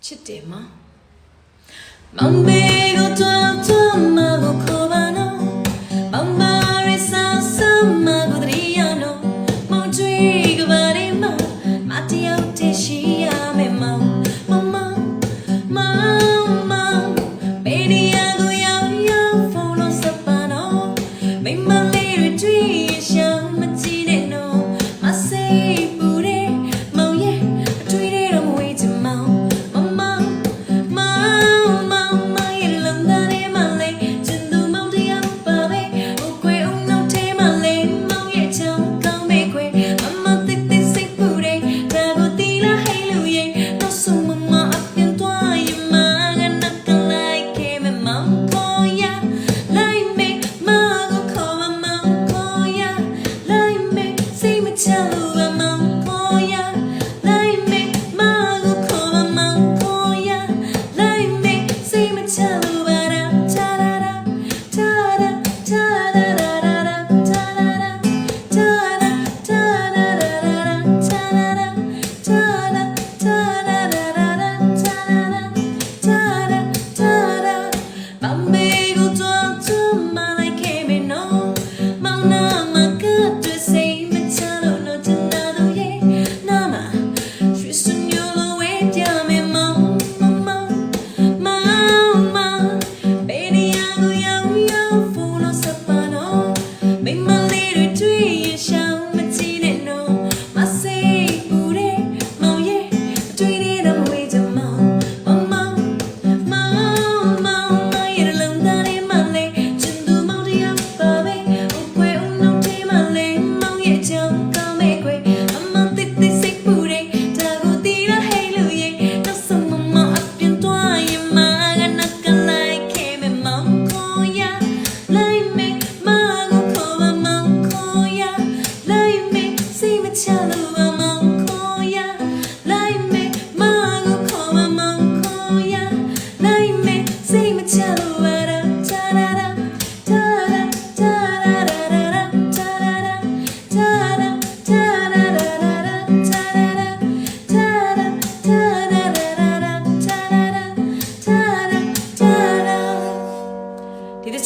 ချစ်တယ်မမောင်ဘေကိုတော့တော့မကိုခေါ်ပါနော်မောင်မာရီဆာဆာမကိုတရီယာနော်မောင်ကျွေးကပါရီမမတယောက်တည်းရှိရမယ်မောင်မောင်မောင်မောင်မောင်ဘေဒီယာကိုရောက်ရောက်ဖုန်းလို့စပါနော်မိမလေးတွေတွေ့ရရှောင်းမကြည့်နဲ့နော်မစိတ်ပူတယ်မောင်ရဲ့အတွေ့တွေတော့မဝေးချင်မောင်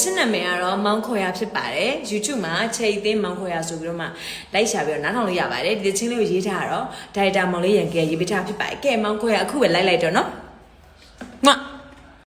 ချင်းနာမည်ကတော့မောင်ခေါ်ရဖြစ်ပါတယ် YouTube မှာချိန်သိမ်းမောင်ခေါ်ရဆိုပြီးတော့မှလိုက်ရှာပြီးတော့နားထောင်လို့ရပါတယ်ဒီချင်းလေးကိုရေးထားတာတော့ဒါရိုက်တာမောင်လေးရန်ကရေးပေးထားဖြစ်ပါတယ်ကဲမောင်ခေါ်ရအခုပဲလိုက်တော့နော်ငွတ်